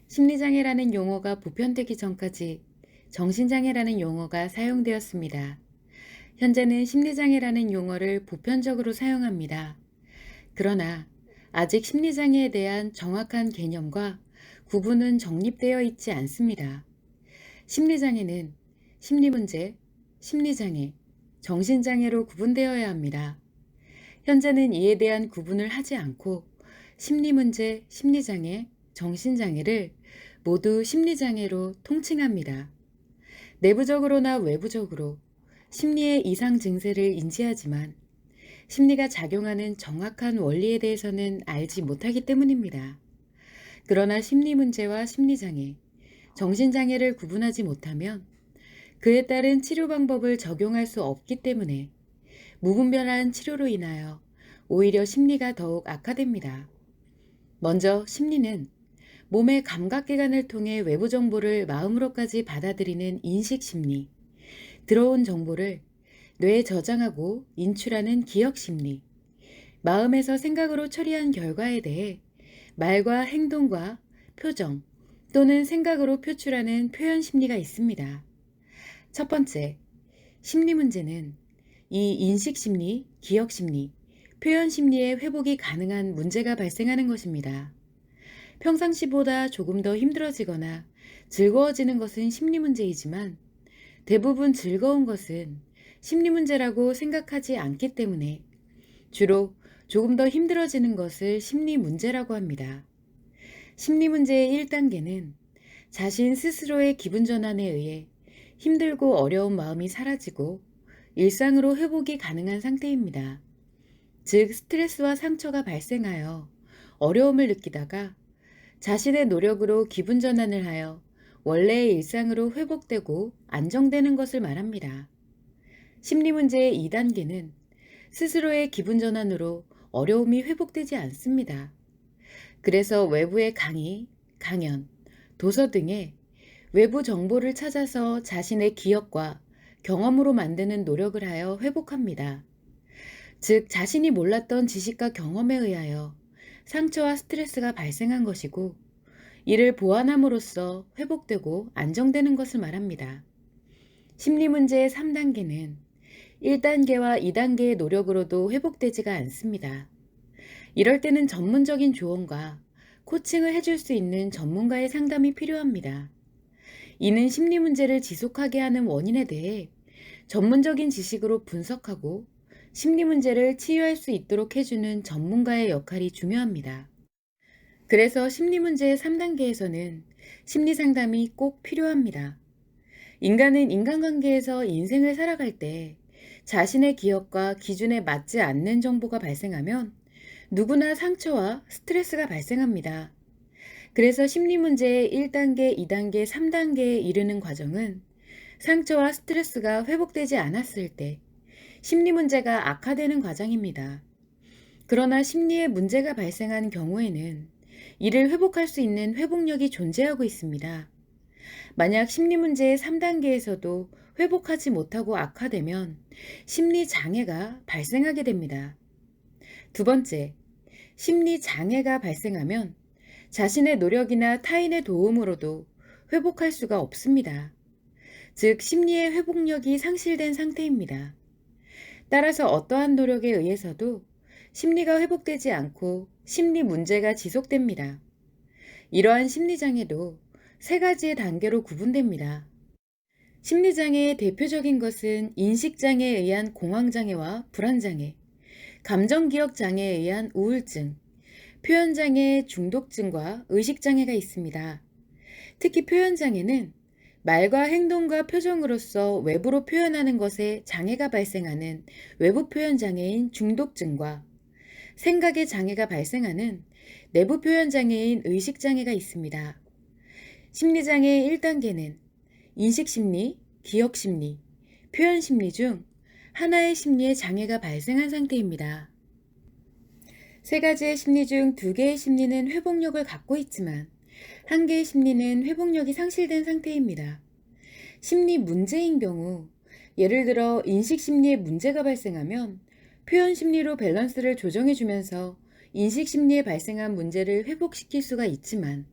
심리장애라는 용어가 보편되기 전까지 정신장애라는 용어가 사용되었습니다. 현재는 심리장애라는 용어를 보편적으로 사용합니다. 그러나 아직 심리장애에 대한 정확한 개념과 구분은 정립되어 있지 않습니다. 심리장애는 심리문제, 심리장애, 정신장애로 구분되어야 합니다. 현재는 이에 대한 구분을 하지 않고 심리문제, 심리장애, 정신장애를 모두 심리장애로 통칭합니다. 내부적으로나 외부적으로 심리의 이상 증세를 인지하지만 심리가 작용하는 정확한 원리에 대해서는 알지 못하기 때문입니다. 그러나 심리 문제와 심리장애, 정신장애를 구분하지 못하면 그에 따른 치료 방법을 적용할 수 없기 때문에 무분별한 치료로 인하여 오히려 심리가 더욱 악화됩니다. 먼저 심리는 몸의 감각기관을 통해 외부 정보를 마음으로까지 받아들이는 인식심리, 들어온 정보를 뇌에 저장하고 인출하는 기억심리, 마음에서 생각으로 처리한 결과에 대해 말과 행동과 표정 또는 생각으로 표출하는 표현심리가 있습니다. 첫 번째, 심리 문제는 이 인식심리, 기억심리, 표현심리의 회복이 가능한 문제가 발생하는 것입니다. 평상시보다 조금 더 힘들어지거나 즐거워지는 것은 심리 문제이지만 대부분 즐거운 것은 심리 문제라고 생각하지 않기 때문에 주로 조금 더 힘들어지는 것을 심리 문제라고 합니다. 심리 문제의 1단계는 자신 스스로의 기분 전환에 의해 힘들고 어려운 마음이 사라지고 일상으로 회복이 가능한 상태입니다. 즉, 스트레스와 상처가 발생하여 어려움을 느끼다가 자신의 노력으로 기분 전환을 하여 원래의 일상으로 회복되고 안정되는 것을 말합니다. 심리 문제의 2단계는 스스로의 기분 전환으로 어려움이 회복되지 않습니다. 그래서 외부의 강의, 강연, 도서 등의 외부 정보를 찾아서 자신의 기억과 경험으로 만드는 노력을 하여 회복합니다. 즉, 자신이 몰랐던 지식과 경험에 의하여 상처와 스트레스가 발생한 것이고 이를 보완함으로써 회복되고 안정되는 것을 말합니다. 심리 문제의 3단계는 1단계와 2단계의 노력으로도 회복되지가 않습니다. 이럴 때는 전문적인 조언과 코칭을 해줄 수 있는 전문가의 상담이 필요합니다. 이는 심리 문제를 지속하게 하는 원인에 대해 전문적인 지식으로 분석하고 심리 문제를 치유할 수 있도록 해주는 전문가의 역할이 중요합니다. 그래서 심리 문제의 3단계에서는 심리 상담이 꼭 필요합니다. 인간은 인간관계에서 인생을 살아갈 때 자신의 기억과 기준에 맞지 않는 정보가 발생하면 누구나 상처와 스트레스가 발생합니다. 그래서 심리 문제의 1단계, 2단계, 3단계에 이르는 과정은 상처와 스트레스가 회복되지 않았을 때 심리 문제가 악화되는 과정입니다. 그러나 심리에 문제가 발생한 경우에는 이를 회복할 수 있는 회복력이 존재하고 있습니다. 만약 심리 문제의 3단계에서도 회복하지 못하고 악화되면 심리 장애가 발생하게 됩니다. 두 번째, 심리 장애가 발생하면 자신의 노력이나 타인의 도움으로도 회복할 수가 없습니다. 즉, 심리의 회복력이 상실된 상태입니다. 따라서 어떠한 노력에 의해서도 심리가 회복되지 않고 심리 문제가 지속됩니다. 이러한 심리장애도 세 가지의 단계로 구분됩니다. 심리장애의 대표적인 것은 인식장애에 의한 공황장애와 불안장애, 감정기억장애에 의한 우울증, 표현장애, 중독증과 의식장애가 있습니다. 특히 표현장애는 말과 행동과 표정으로서 외부로 표현하는 것에 장애가 발생하는 외부 표현장애인 중독증과 생각의 장애가 발생하는 내부 표현장애인 의식장애가 있습니다. 심리장애의 1단계는 인식심리, 기억심리, 표현심리 중 하나의 심리에 장애가 발생한 상태입니다. 세 가지의 심리 중 두 개의 심리는 회복력을 갖고 있지만 한 개의 심리는 회복력이 상실된 상태입니다. 심리 문제인 경우, 예를 들어 인식심리에 문제가 발생하면 표현심리로 밸런스를 조정해주면서 인식심리에 발생한 문제를 회복시킬 수가 있지만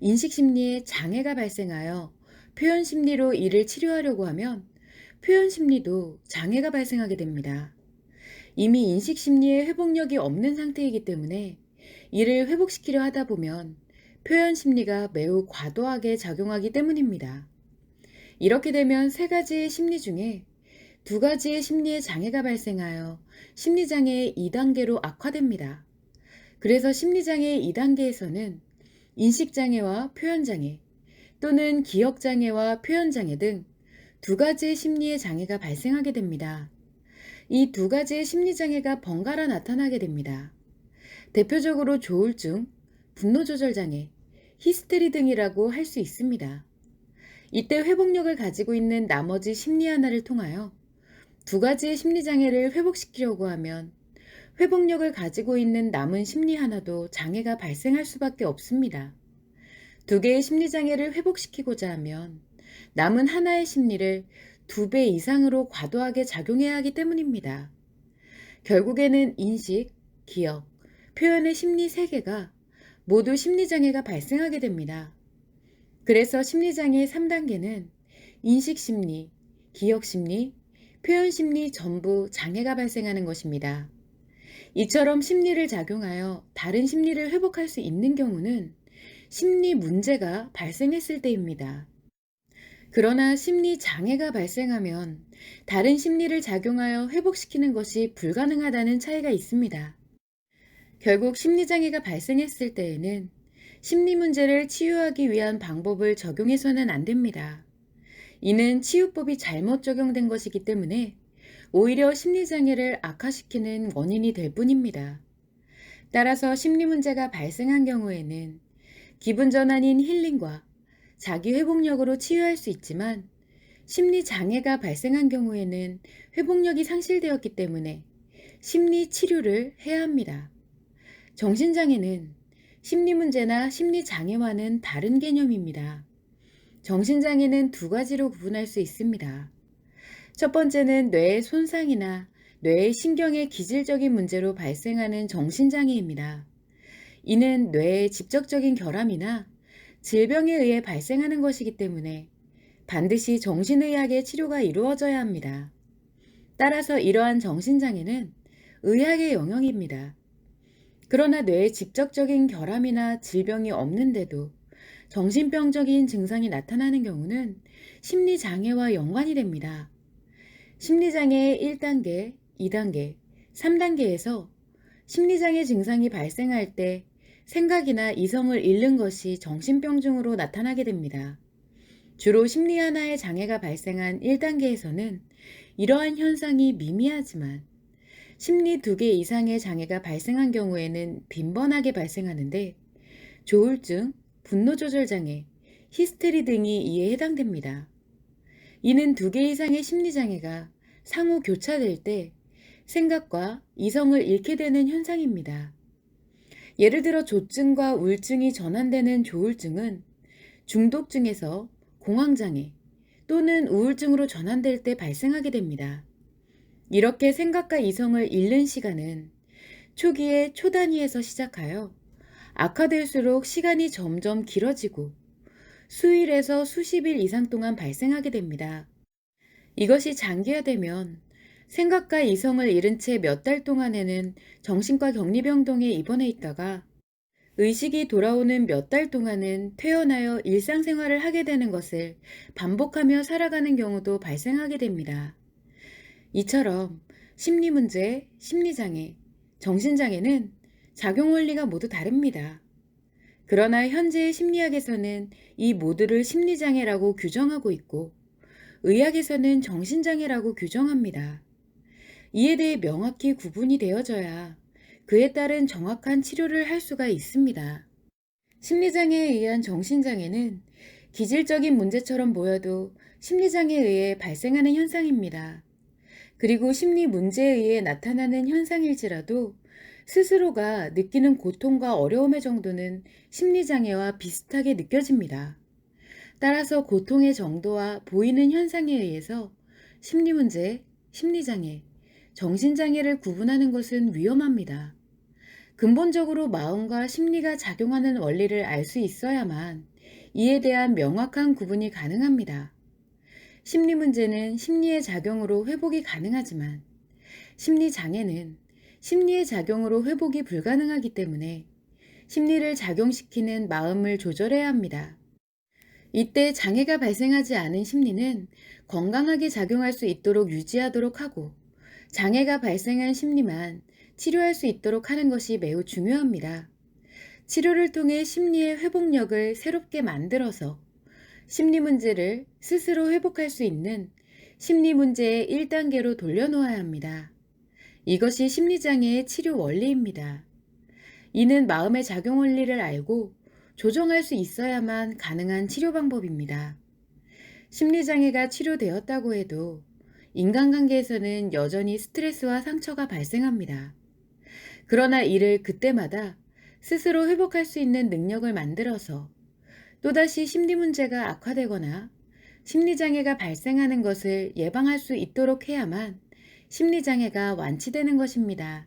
인식심리에 장애가 발생하여 표현심리로 이를 치료하려고 하면 표현심리도 장애가 발생하게 됩니다. 이미 인식심리에 회복력이 없는 상태이기 때문에 이를 회복시키려 하다 보면 표현심리가 매우 과도하게 작용하기 때문입니다. 이렇게 되면 세 가지의 심리 중에 두 가지의 심리에 장애가 발생하여 심리장애의 2단계로 악화됩니다. 그래서 심리장애의 2단계에서는 인식장애와 표현장애 또는 기억장애와 표현장애 등 두 가지의 심리의 장애가 발생하게 됩니다. 이 두 가지의 심리장애가 번갈아 나타나게 됩니다. 대표적으로 조울증, 분노조절장애, 히스테리 등이라고 할 수 있습니다. 이때 회복력을 가지고 있는 나머지 심리 하나를 통하여 두 가지의 심리장애를 회복시키려고 하면 회복력을 가지고 있는 남은 심리 하나도 장애가 발생할 수밖에 없습니다. 두 개의 심리장애를 회복시키고자 하면 남은 하나의 심리를 2배 이상으로 과도하게 작용해야 하기 때문입니다. 결국에는 인식, 기억, 표현의 심리 3개가 모두 심리장애가 발생하게 됩니다. 그래서 심리장애 3단계는 인식심리, 기억심리, 표현심리 전부 장애가 발생하는 것입니다. 이처럼 심리를 작용하여 다른 심리를 회복할 수 있는 경우는 심리 문제가 발생했을 때입니다. 그러나 심리 장애가 발생하면 다른 심리를 작용하여 회복시키는 것이 불가능하다는 차이가 있습니다. 결국 심리장애가 발생했을 때에는 심리 문제를 치유하기 위한 방법을 적용해서는 안 됩니다. 이는 치유법이 잘못 적용된 것이기 때문에 오히려 심리장애를 악화시키는 원인이 될 뿐입니다. 따라서 심리 문제가 발생한 경우에는 기분 전환인 힐링과 자기 회복력으로 치유할 수 있지만 심리 장애가 발생한 경우에는 회복력이 상실되었기 때문에 심리 치료를 해야 합니다. 정신장애는 심리 문제나 심리 장애와는 다른 개념입니다. 정신장애는 두 가지로 구분할 수 있습니다. 첫 번째는 뇌의 손상이나 뇌의 신경의 기질적인 문제로 발생하는 정신장애입니다. 이는 뇌의 직접적인 결함이나 질병에 의해 발생하는 것이기 때문에 반드시 정신의학의 치료가 이루어져야 합니다. 따라서 이러한 정신장애는 의학의 영역입니다. 그러나 뇌에 직접적인 결함이나 질병이 없는데도 정신병적인 증상이 나타나는 경우는 심리장애와 연관이 됩니다. 심리장애의 1단계, 2단계, 3단계에서 심리장애 증상이 발생할 때 생각이나 이성을 잃는 것이 정신병증으로 나타나게 됩니다. 주로 심리 하나의 장애가 발생한 1단계에서는 이러한 현상이 미미하지만 심리 2개 이상의 장애가 발생한 경우에는 빈번하게 발생하는데 조울증, 분노조절장애, 히스테리 등이 이에 해당됩니다. 이는 2개 이상의 심리장애가 상호 교차될 때 생각과 이성을 잃게 되는 현상입니다. 예를 들어 조증과 우울증이 전환되는 조울증은 중독증에서 공황장애 또는 우울증으로 전환될 때 발생하게 됩니다. 이렇게 생각과 이성을 잃는 시간은 초기에 초단위에서 시작하여 악화될수록 시간이 점점 길어지고 수일에서 수십일 이상 동안 발생하게 됩니다. 이것이 장기화되면 생각과 이성을 잃은 채 몇 달 동안에는 정신과 격리병동에 입원해 있다가 의식이 돌아오는 몇 달 동안은 퇴원하여 일상생활을 하게 되는 것을 반복하며 살아가는 경우도 발생하게 됩니다. 이처럼 심리문제, 심리장애, 정신장애는 작용 원리가 모두 다릅니다. 그러나 현재의 심리학에서는 이 모두를 심리장애라고 규정하고 있고 의학에서는 정신장애라고 규정합니다. 이에 대해 명확히 구분이 되어져야 그에 따른 정확한 치료를 할 수가 있습니다. 심리장애에 의한 정신장애는 기질적인 문제처럼 보여도 심리장애에 의해 발생하는 현상입니다. 그리고 심리 문제에 의해 나타나는 현상일지라도 스스로가 느끼는 고통과 어려움의 정도는 심리장애와 비슷하게 느껴집니다. 따라서 고통의 정도와 보이는 현상에 의해서 심리문제, 심리장애, 정신장애를 구분하는 것은 위험합니다. 근본적으로 마음과 심리가 작용하는 원리를 알 수 있어야만 이에 대한 명확한 구분이 가능합니다. 심리 문제는 심리의 작용으로 회복이 가능하지만 심리 장애는 심리의 작용으로 회복이 불가능하기 때문에 심리를 작용시키는 마음을 조절해야 합니다. 이때 장애가 발생하지 않은 심리는 건강하게 작용할 수 있도록 유지하도록 하고, 장애가 발생한 심리만 치료할 수 있도록 하는 것이 매우 중요합니다. 치료를 통해 심리의 회복력을 새롭게 만들어서 심리 문제를 스스로 회복할 수 있는 심리 문제의 1단계로 돌려놓아야 합니다. 이것이 심리장애의 치료 원리입니다. 이는 마음의 작용 원리를 알고 조정할 수 있어야만 가능한 치료 방법입니다. 심리장애가 치료되었다고 해도 인간관계에서는 여전히 스트레스와 상처가 발생합니다. 그러나 이를 그때마다 스스로 회복할 수 있는 능력을 만들어서 또다시 심리 문제가 악화되거나 심리장애가 발생하는 것을 예방할 수 있도록 해야만 심리장애가 완치되는 것입니다.